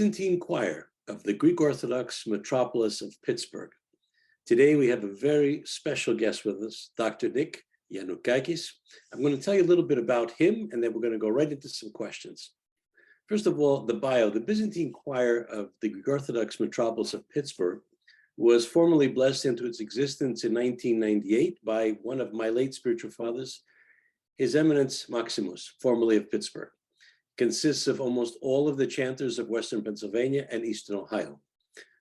Byzantine Choir of the Greek Orthodox Metropolis of Pittsburgh. Today we have a very special guest with us, Dr. Nick Giannoukakis. I'm going to tell you a little bit about him, and then we're going to go right into some questions. First of all, the bio. The Byzantine Choir of the Greek Orthodox Metropolis of Pittsburgh was formally blessed into its existence in 1998 by one of my late spiritual fathers, His Eminence Maximus, formerly of Pittsburgh. Consists of almost all of the chanters of Western Pennsylvania and Eastern Ohio.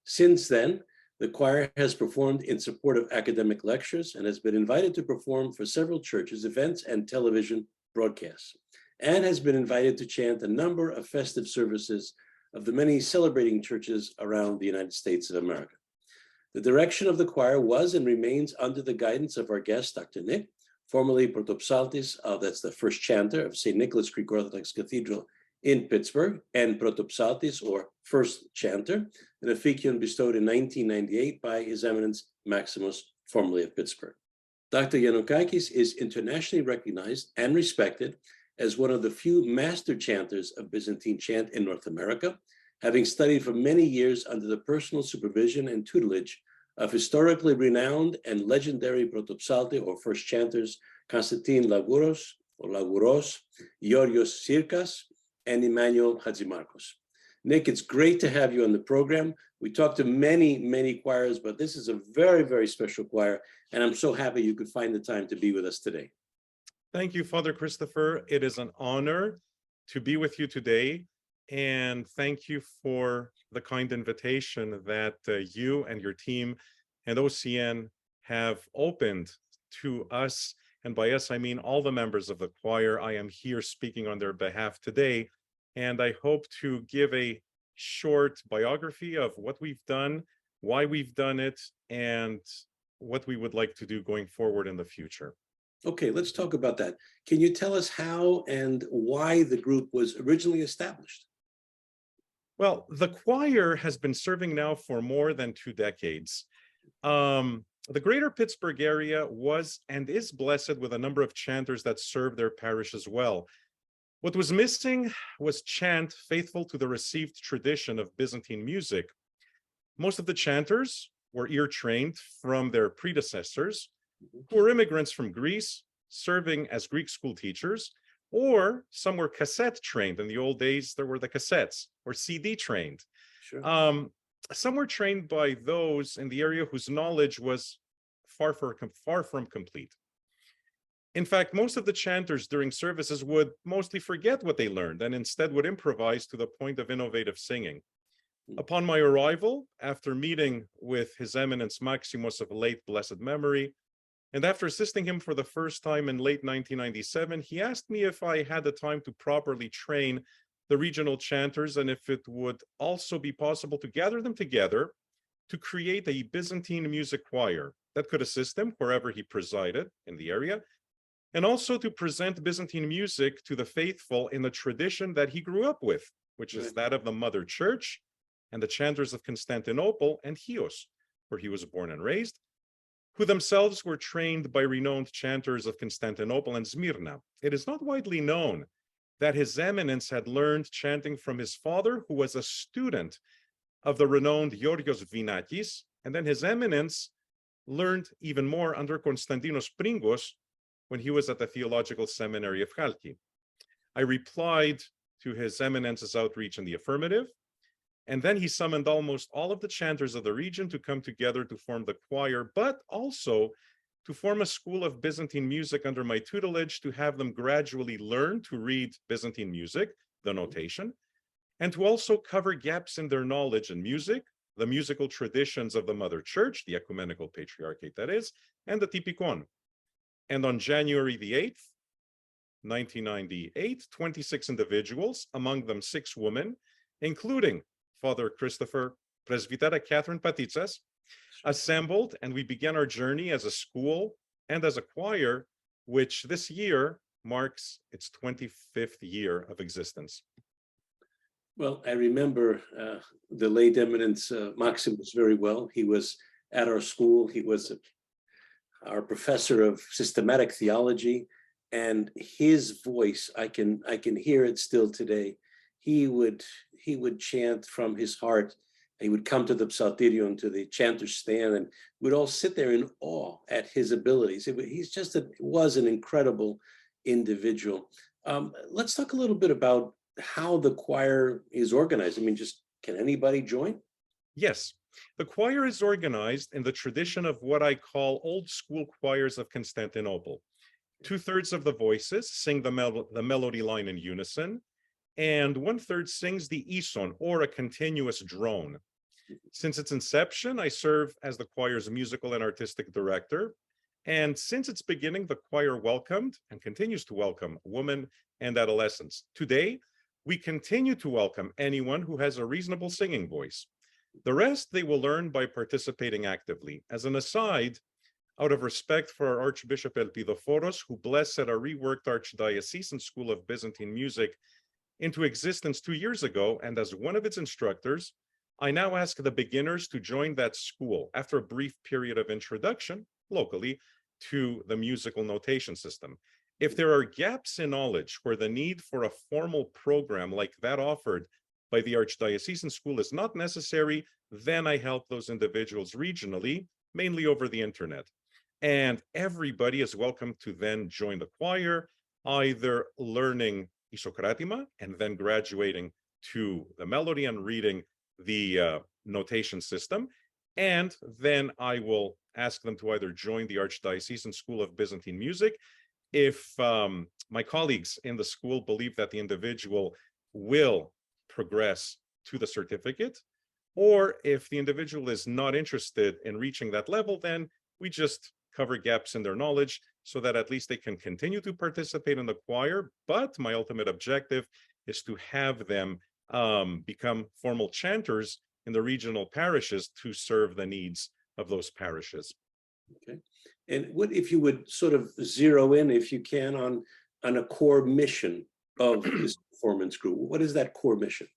Since then, the choir has performed in support of academic lectures and has been invited to perform for several churches, events, and television broadcasts, and has been invited to chant a number of festive services of the many celebrating churches around the United States of America. The direction of the choir was and remains under the guidance of our guest, Dr. Nick, formerly Protopsaltis, that's the first chanter of St. Nicholas Greek Orthodox Cathedral in Pittsburgh, and Protopsaltis, or first chanter, an officium bestowed in 1998 by His Eminence Maximus, formerly of Pittsburgh. Dr. Giannoukakis is internationally recognized and respected as one of the few master chanters of Byzantine chant in North America, having studied for many years under the personal supervision and tutelage of historically renowned and legendary protopsalti or first chanters Constantine Laguros or Laguros, Georgios Sirkas, and Emmanuel Hadjimarkos. Nick, it's great to have you on the program. We talked to many choirs, but this is a very, very special choir, and I'm so happy you could find the time to be with us today. Thank you, Father Christopher. It is an honor to be with you today, and thank you for the kind invitation that you and your team and OCN have opened to us. And by us, I mean all the members of the choir. I am here speaking on their behalf today, and I hope to give a short biography of what we've done, why we've done it, and what we would like to do going forward in the future. Okay, let's talk about that. Can you tell us how and why the group was originally established? Well, the choir has been serving now for more than 2 decades. The greater Pittsburgh area was and is blessed with a number of chanters that serve their parish as well. What was missing was chant faithful to the received tradition of Byzantine music. Most of the chanters were ear-trained from their predecessors, who were immigrants from Greece, serving as Greek school teachers, or some were cassette trained. In the old days, there were the cassettes, or CD trained. Sure. Some were trained by those in the area whose knowledge was far from complete. In fact, most of the chanters during services would mostly forget what they learned and instead would improvise to the point of innovative singing. Upon my arrival, after meeting with His Eminence Maximus of late blessed memory, and after assisting him for the first time in late 1997, he asked me if I had the time to properly train the regional chanters and if it would also be possible to gather them together to create a Byzantine music choir that could assist him wherever he presided in the area, and also to present Byzantine music to the faithful in the tradition that he grew up with, which is that of the Mother Church and the chanters of Constantinople and Chios, where he was born and raised, who themselves were trained by renowned chanters of Constantinople and Smyrna. It is not widely known that His Eminence had learned chanting from his father, who was a student of the renowned Giorgios Giannoukakis, and then His Eminence learned even more under Konstantinos Pringos when he was at the Theological Seminary of Chalki. I replied to His Eminence's outreach in the affirmative, and then he summoned almost all of the chanters of the region to come together to form the choir, but also to form a school of Byzantine music under my tutelage, to have them gradually learn to read Byzantine music, the notation, and to also cover gaps in their knowledge in music, the musical traditions of the Mother Church, the ecumenical patriarchate that is, and the Typikon. And on January the 8th, 1998, 26 individuals, among them 6 women, including Father Christopher, Presbytera Catherine Patitsas, assembled, and we began our journey as a school and as a choir, which this year marks its 25th year of existence. Well, I remember the late Eminence Maximus very well. He was at our school. He was our professor of systematic theology, and his voice, I can hear it still today. he would chant from his heart. He would come to the psalterion, to the chanter's stand, and we'd all sit there in awe at his abilities. Was an incredible individual. Let's talk a little bit about how the choir is organized. I mean, just can anybody join? Yes, the choir is organized in the tradition of what I call old school choirs of Constantinople. 2/3 of the voices sing the melody line in unison, and 1/3 sings the ison, or a continuous drone. Since its inception, I serve as the choir's musical and artistic director. And since its beginning, the choir welcomed and continues to welcome women and adolescents. Today, we continue to welcome anyone who has a reasonable singing voice. The rest they will learn by participating actively. As an aside, out of respect for our Archbishop Elpidophoros, who blessed a reworked Archdiocesan School of Byzantine Music into existence 2 years ago, and as one of its instructors, I now ask the beginners to join that school after a brief period of introduction locally to the musical notation system. If there are gaps in knowledge where the need for a formal program like that offered by the Archdiocesan School is not necessary, then I help those individuals regionally, mainly over the internet. And everybody is welcome to then join the choir, either learning Isokratima and then graduating to the melody and reading the notation system. And then I will ask them to either join the Archdiocesan School of Byzantine Music. If my colleagues in the school believe that the individual will progress to the certificate, or if the individual is not interested in reaching that level, then we just cover gaps in their knowledge so that at least they can continue to participate in the choir. But my ultimate objective is to have them become formal chanters in the regional parishes to serve the needs of those parishes. Okay. And what if you would sort of zero in, if you can, on a core mission of this performance group? What is that core mission?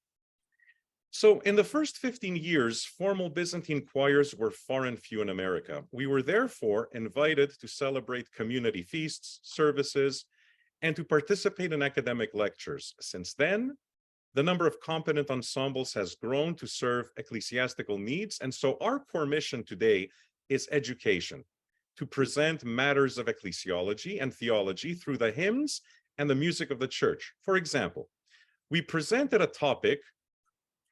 So in the first 15 years, formal Byzantine choirs were far and few in America. We were therefore invited to celebrate community feasts, services, and to participate in academic lectures. Since then, the number of competent ensembles has grown to serve ecclesiastical needs. And so our core mission today is education, to present matters of ecclesiology and theology through the hymns and the music of the church. For example, we presented a topic,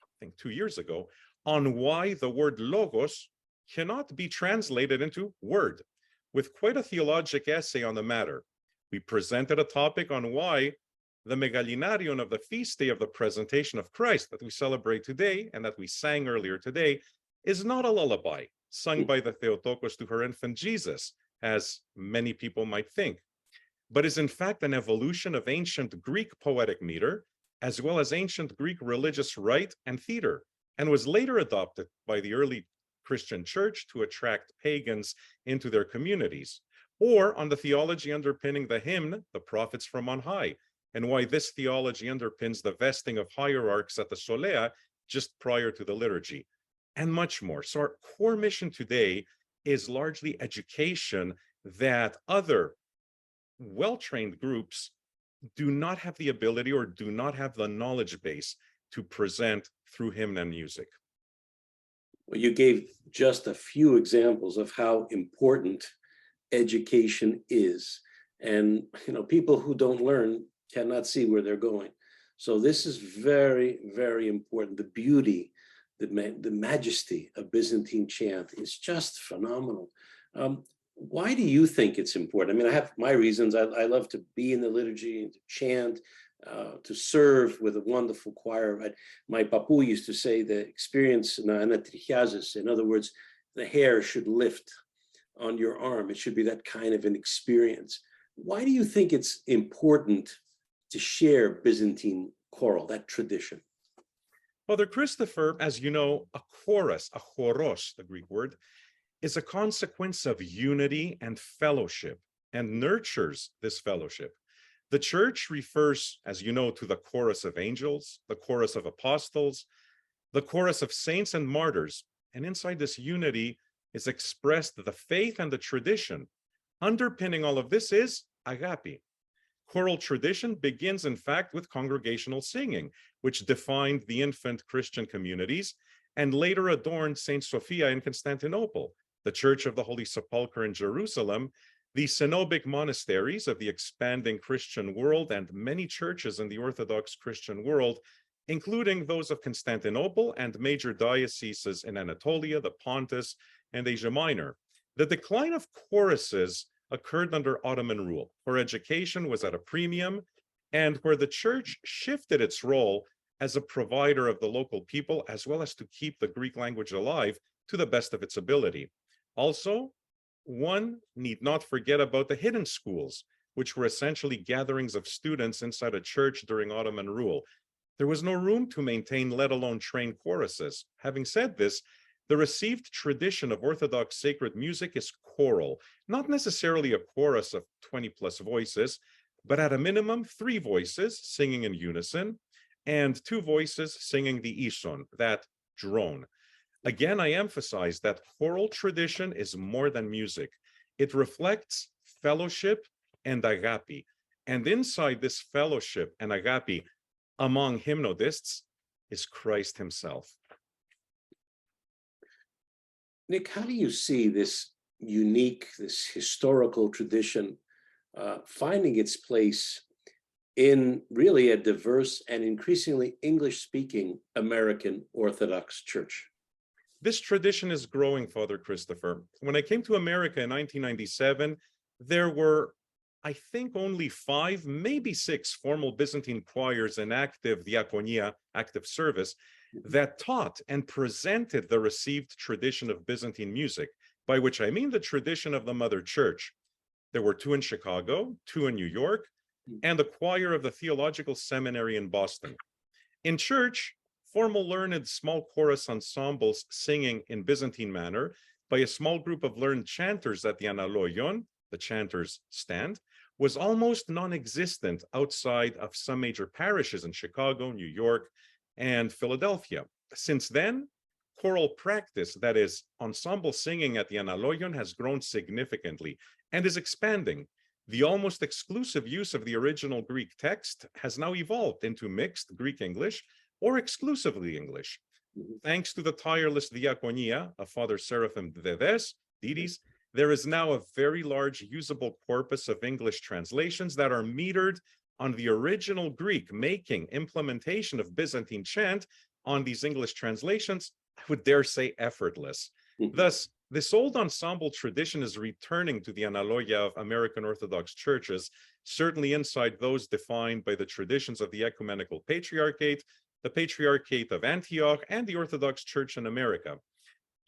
I think 2 years ago, on why the word logos cannot be translated into word, with quite a theologic essay on the matter. We presented a topic on why the megalinarion of the feast day of the presentation of Christ that we celebrate today and that we sang earlier today is not a lullaby sung by the Theotokos to her infant Jesus, as many people might think, but is in fact an evolution of ancient Greek poetic meter, as well as ancient Greek religious rite and theater, and was later adopted by the early Christian church to attract pagans into their communities, or on the theology underpinning the hymn, The Prophets from on High, and why this theology underpins the vesting of hierarchs at the Solea just prior to the liturgy, and much more. So our core mission today is largely education that other well-trained groups do not have the ability or do not have the knowledge base to present through hymn and music. Well, you gave just a few examples of how important education is. And people who don't learn cannot see where they're going. So this is very, very important. The beauty, the majesty of Byzantine chant is just phenomenal. Why do you think it's important? I mean, I have my reasons. I love to be in the liturgy and to chant, to serve with a wonderful choir. My papu used to say the experience, in other words, the hair should lift on your arm. It should be that kind of an experience. Why do you think it's important to share Byzantine choral, that tradition? Father Christopher, as you know, a chorus, a choros, the Greek word, is a consequence of unity and fellowship and nurtures this fellowship. The church refers, as you know, to the chorus of angels, the chorus of apostles, the chorus of saints and martyrs. And inside this unity is expressed the faith and the tradition. Underpinning all of this is agape, Choral tradition begins, in fact, with congregational singing, which defined the infant Christian communities and later adorned St. Sophia in Constantinople, the Church of the Holy Sepulchre in Jerusalem, the cenobic monasteries of the expanding Christian world, and many churches in the Orthodox Christian world, including those of Constantinople and major dioceses in Anatolia, the Pontus, and Asia Minor. The decline of choruses occurred under Ottoman rule, where education was at a premium and where the church shifted its role as a provider of the local people, as well as to keep the Greek language alive to the best of its ability. Also, one need not forget about the hidden schools, which were essentially gatherings of students inside a church during Ottoman rule. There was no room to maintain, let alone train choruses. Having said this, the received tradition of Orthodox sacred music is choral, not necessarily a chorus of 20 plus voices, but at a minimum 3 voices singing in unison and 2 voices singing the ison, that drone. Again, I emphasize that choral tradition is more than music. It reflects fellowship and agape. And inside this fellowship and agape among hymnodists is Christ himself. Nick, how do you see this unique, this historical tradition finding its place in really a diverse and increasingly English-speaking American Orthodox Church? This tradition is growing, Father Christopher. When I came to America in 1997, there were, I think, only 5, maybe 6 formal Byzantine choirs in active diaconia, active service, that taught and presented the received tradition of Byzantine music, by which I mean the tradition of the Mother Church. There were 2 in Chicago, 2 in New York, and the choir of the Theological Seminary in Boston. In church, formal learned small chorus ensembles singing in Byzantine manner by a small group of learned chanters at the Analoion, the chanter's stand, was almost non-existent outside of some major parishes in Chicago, New York, and Philadelphia. Since then, choral practice, that is, ensemble singing at the Analoion, has grown significantly and is expanding. The almost exclusive use of the original Greek text has now evolved into mixed Greek-English or exclusively English. Thanks to the tireless diaconia of Father Seraphim Didis, there is now a very large usable corpus of English translations that are metered on the original Greek, making implementation of Byzantine chant on these English translations, I would dare say, effortless. Thus, this old ensemble tradition is returning to the analogia of American Orthodox churches, certainly inside those defined by the traditions of the Ecumenical Patriarchate, the Patriarchate of Antioch, and the Orthodox Church in America.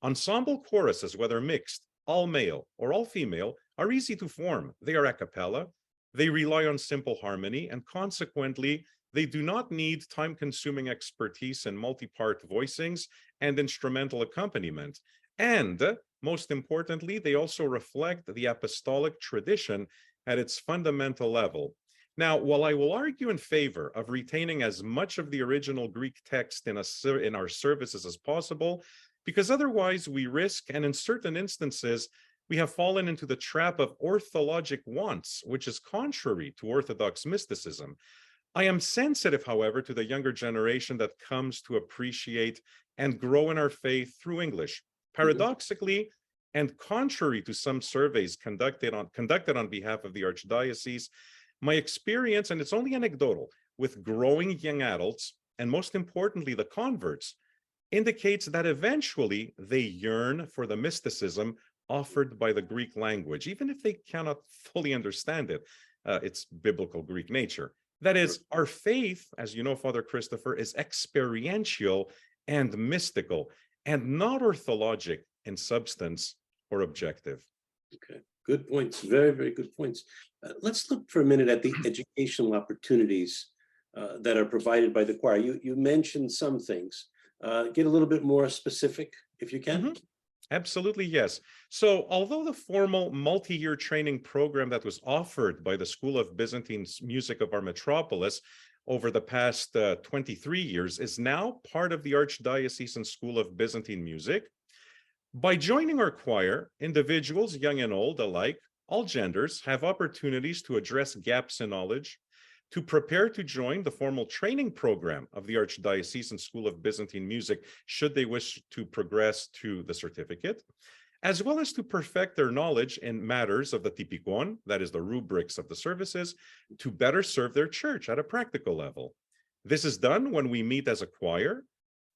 Ensemble choruses, whether mixed, all male, or all female, are easy to form. They are a cappella, they rely on simple harmony, and consequently, they do not need time-consuming expertise in multi-part voicings and instrumental accompaniment. And, most importantly, they also reflect the apostolic tradition at its fundamental level. Now, while I will argue in favor of retaining as much of the original Greek text in our services as possible, because otherwise we risk, and in certain instances, we have fallen into the trap of orthologic wants, which is contrary to Orthodox mysticism. I am sensitive, however, to the younger generation that comes to appreciate and grow in our faith through English. Paradoxically, and contrary to some surveys conducted on behalf of the Archdiocese, my experience, and it's only anecdotal, with growing young adults, and most importantly, the converts, indicates that eventually they yearn for the mysticism offered by the Greek language, even if they cannot fully understand it, its biblical Greek nature. That is, our faith, as you know, Father Christopher, is experiential and mystical, and not orthologic in substance or objective. Okay, good points. Very, very good points. Let's look for a minute at the educational opportunities that are provided by the choir. You mentioned some things. Get a little bit more specific, if you can. Absolutely, yes. So although the formal multi-year training program that was offered by the School of Byzantine Music of our Metropolis over the past 23 years is now part of the Archdiocesan School of Byzantine Music, by joining our choir, individuals, young and old alike, all genders have opportunities to address gaps in knowledge, to prepare to join the formal training program of the Archdiocesan School of Byzantine Music, should they wish to progress to the certificate, as well as to perfect their knowledge in matters of the typikon, that is the rubrics of the services, to better serve their church at a practical level. This is done when we meet as a choir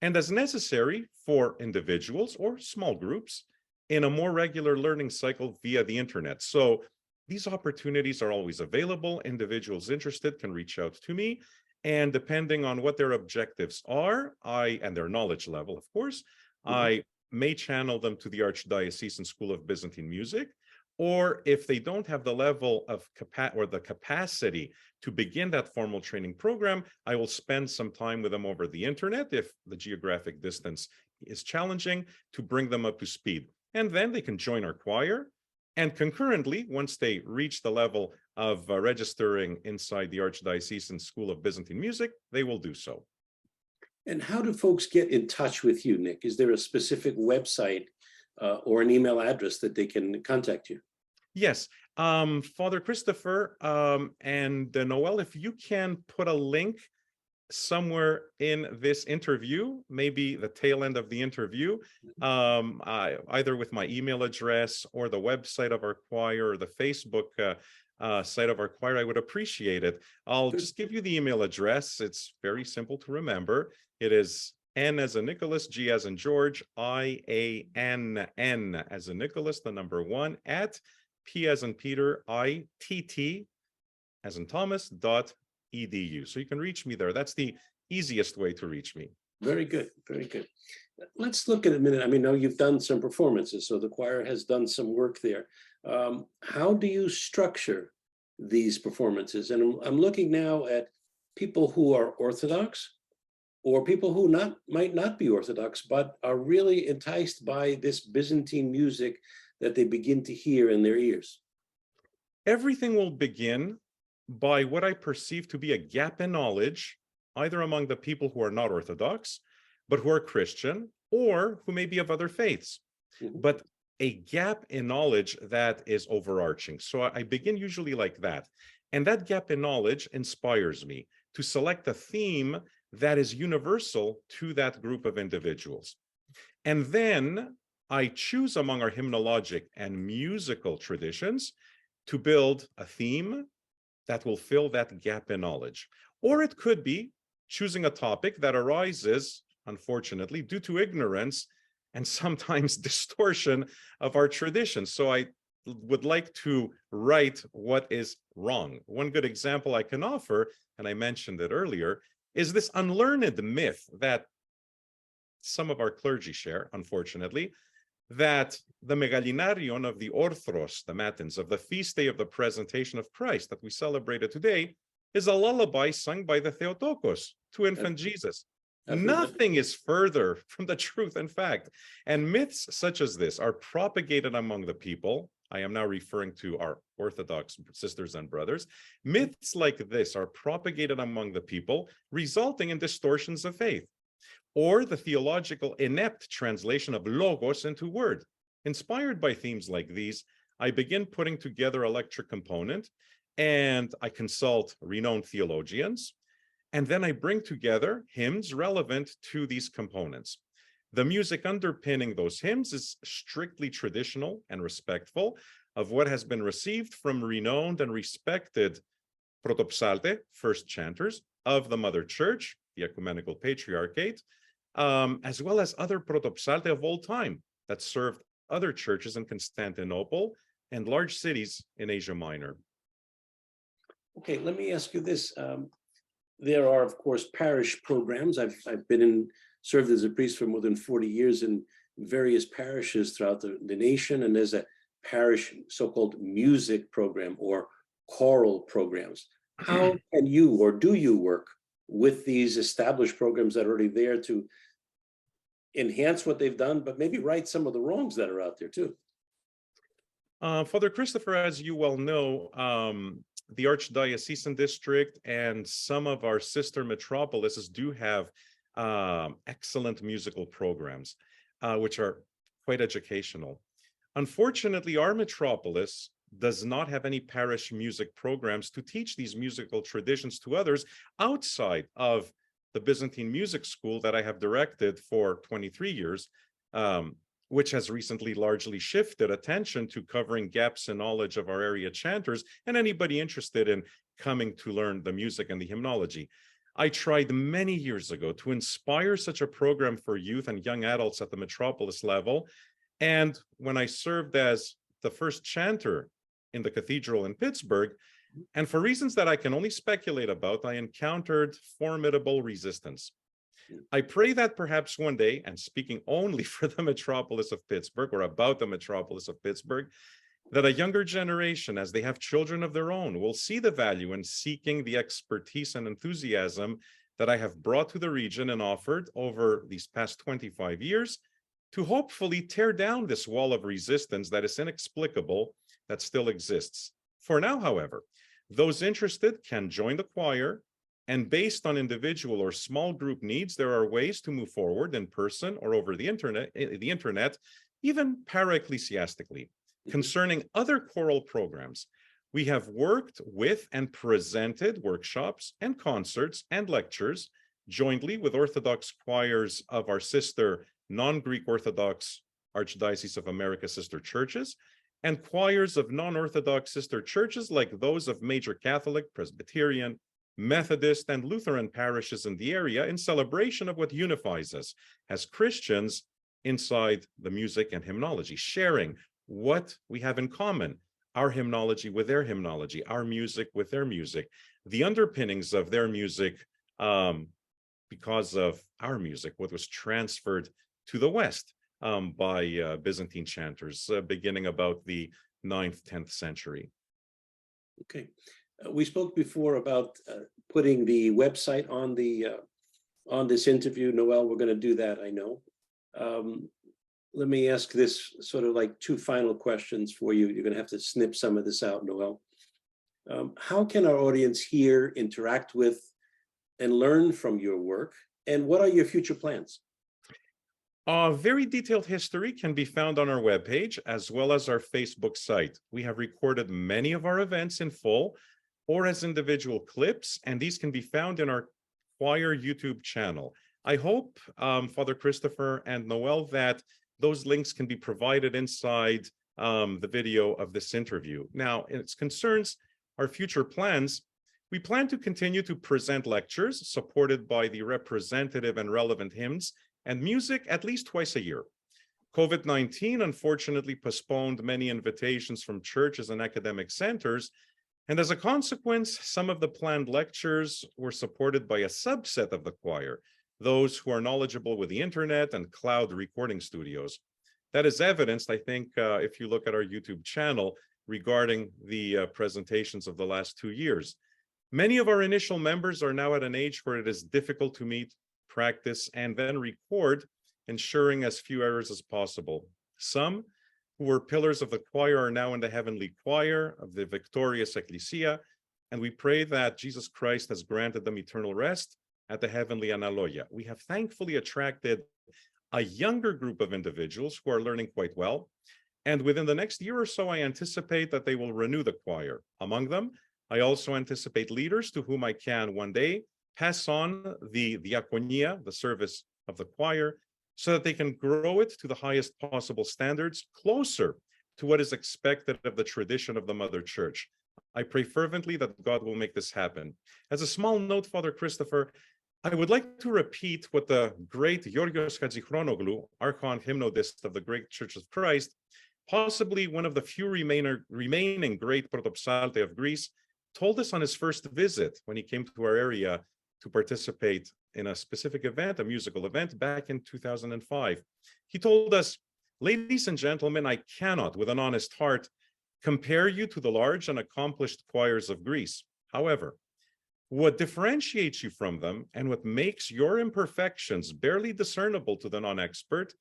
and as necessary for individuals or small groups in a more regular learning cycle via the internet. So these opportunities are always available. Individuals interested can reach out to me, and depending on what their objectives are, and their knowledge level, of course, I may channel them to the Archdiocesan School of Byzantine Music, or if they don't have the level of capacity to begin that formal training program, I will spend some time with them over the internet if the geographic distance is challenging, to bring them up to speed. And then they can join our choir. And concurrently, once they reach the level of registering inside the Archdiocesan School of Byzantine Music, they will do so. And how do folks get in touch with you, Nick? Is there a specific website or an email address that they can contact you? Yes, Father Christopher and Noel, if you can put a link somewhere in this interview, maybe the tail end of the interview, either with my email address or the website of our choir or the Facebook site of our choir, I would appreciate it. I'll just give you the email address. It's very simple to remember. It is N as in Nicholas, G as in George, IANN as in Nicholas, the number 1, at P as in Peter, ITT as in Thomas, .edu. So you can reach me there. That's the easiest way to reach me. Very good, very good. Let's look at a minute. I mean, now you've done some performances, so the choir has done some work there. How do you structure these performances? And I'm looking now at people who are Orthodox, or people who might not be Orthodox, but are really enticed by this Byzantine music that they begin to hear in their ears. Everything will begin by what I perceive to be a gap in knowledge, either among the people who are not Orthodox, but who are Christian, or who may be of other faiths, but a gap in knowledge that is overarching. So I begin usually like that. And that gap in knowledge inspires me to select a theme that is universal to that group of individuals. And then I choose among our hymnologic and musical traditions to build a theme that will fill that gap in knowledge. Or it could be choosing a topic that arises, unfortunately, due to ignorance and sometimes distortion of our traditions. So I would like to write what is wrong. One good example I can offer, and I mentioned it earlier, is this unlearned myth that some of our clergy share, unfortunately, that the Megalinarion of the Orthros, the Matins, of the feast day of the presentation of Christ that we celebrated today, is a lullaby sung by the Theotokos to infant Jesus. Nothing is further from the truth, in fact. And myths such as this are propagated among the people. I am now referring to our Orthodox sisters and brothers. Myths like this are propagated among the people, resulting in distortions of faith, or the theological inept translation of logos into word. Inspired by themes like these, I begin putting together a lecture component, and I consult renowned theologians, and then I bring together hymns relevant to these components. The music underpinning those hymns is strictly traditional and respectful of what has been received from renowned and respected protopsalte, first chanters of the Mother Church, the Ecumenical Patriarchate, as well as other protopsalte of all time that served other churches in Constantinople and large cities in Asia Minor. Okay, let me ask you this. There are, of course, parish programs. I've served as a priest for more than 40 years in various parishes throughout the nation, and there's a parish so-called music program or choral programs. How can you, or do you, work with these established programs that are already there to enhance what they've done, but maybe right some of the wrongs that are out there too? Father Christopher, as you well know, the Archdiocesan District and some of our sister metropolises do have excellent musical programs, which are quite educational. Unfortunately, our metropolis does not have any parish music programs to teach these musical traditions to others outside of the Byzantine music school that I have directed for 23 years, which has recently largely shifted attention to covering gaps in knowledge of our area chanters and anybody interested in coming to learn the music and the hymnology. I tried many years ago to inspire such a program for youth and young adults at the Metropolis level. And when I served as the first chanter in the cathedral in Pittsburgh, and for reasons that I can only speculate about, I encountered formidable resistance. I pray that perhaps one day, and speaking only for the Metropolis of Pittsburgh or about the Metropolis of Pittsburgh, that a younger generation, as they have children of their own, will see the value in seeking the expertise and enthusiasm that I have brought to the region and offered over these past 25 years to hopefully tear down this wall of resistance that is inexplicable that still exists. For now, however, those interested can join the choir, and based on individual or small group needs, there are ways to move forward in person or over the internet, even para-ecclesiastically. Concerning other choral programs, we have worked with and presented workshops and concerts and lectures jointly with Orthodox choirs of our sister non-Greek Orthodox Archdiocese of America sister churches, and choirs of non-Orthodox sister churches like those of major Catholic, Presbyterian, Methodist, and Lutheran parishes in the area in celebration of what unifies us as Christians inside the music and hymnology, sharing what we have in common, our hymnology with their hymnology, our music with their music, the underpinnings of their music because of our music, what was transferred to the West by Byzantine chanters beginning about the 9th, 10th century. Okay. We spoke before about putting the website on the on this interview. Noel, we're going to do that, I know. Let me ask this sort of like two final questions for you. You're going to have to snip some of this out, Noel. How can our audience here interact with and learn from your work? And what are your future plans? A very detailed history can be found on our webpage as well as our Facebook site. We have recorded many of our events in full or as individual clips, and these can be found in our choir YouTube channel. I hope, Father Christopher and Noel, that those links can be provided inside the video of this interview. Now, in its concerns our future plans, we plan to continue to present lectures supported by the representative and relevant hymns and music at least twice a year. COVID-19 unfortunately postponed many invitations from churches and academic centers, and as a consequence, some of the planned lectures were supported by a subset of the choir, those who are knowledgeable with the internet and cloud recording studios. That is evidenced, I think, if you look at our YouTube channel regarding the presentations of the last 2 years. Many of our initial members are now at an age where it is difficult to meet, practice, and then record, ensuring as few errors as possible. Some who were pillars of the choir are now in the heavenly choir of the victorious Ecclesia, and we pray that Jesus Christ has granted them eternal rest at the heavenly Analogia. We have thankfully attracted a younger group of individuals who are learning quite well, and within the next year or so, I anticipate that they will renew the choir. Among them, I also anticipate leaders to whom I can one day pass on the diaconia, the service of the choir, so that they can grow it to the highest possible standards, closer to what is expected of the tradition of the Mother Church. I pray fervently that God will make this happen. As a small note, Father Christopher, I would like to repeat what the great Giorgios Hatzichronoglou, Archon Hymnodist of the Great Church of Christ, possibly one of the few remaining great protopsalte of Greece, told us on his first visit when he came to our area to participate in a specific event, a musical event, back in 2005. He told us, "Ladies and gentlemen, I cannot, with an honest heart, compare you to the large and accomplished choirs of Greece. However, what differentiates you from them and what makes your imperfections barely discernible to the non-expert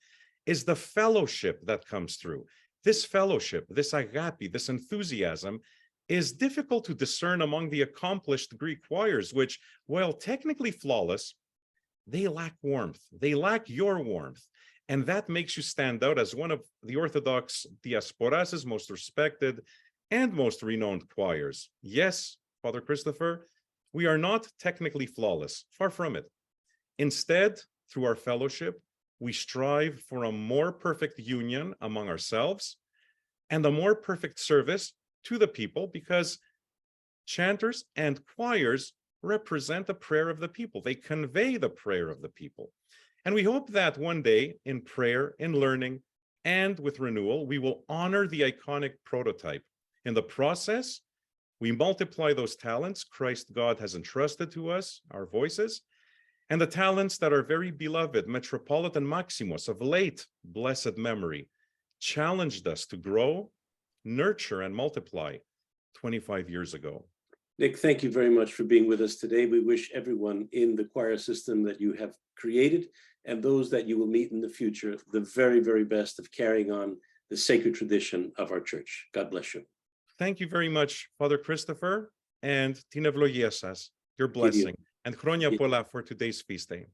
is the fellowship that comes through. This fellowship, this agape, this enthusiasm is difficult to discern among the accomplished Greek choirs, which, while technically flawless, they lack warmth. They lack your warmth. And that makes you stand out as one of the Orthodox diaspora's most respected and most renowned choirs. Yes, Father Christopher, we are not technically flawless, far from it. Instead, through our fellowship, we strive for a more perfect union among ourselves and a more perfect service to the people, because chanters and choirs represent the prayer of the people. They convey the prayer of the people. And we hope that one day in prayer, in learning, and with renewal, we will honor the iconic prototype. In the process, we multiply those talents Christ God has entrusted to us, our voices, and the talents that our very beloved Metropolitan Maximus of late blessed memory challenged us to grow, nurture, and multiply 25 years ago. Nick, thank you very much for being with us today. We wish everyone in the choir system that you have created and those that you will meet in the future the very, very best of carrying on the sacred tradition of our church. God bless you. Thank you very much, Father Christopher, and Tinevloiesas, your blessing, and Chronia Pola for today's feast day.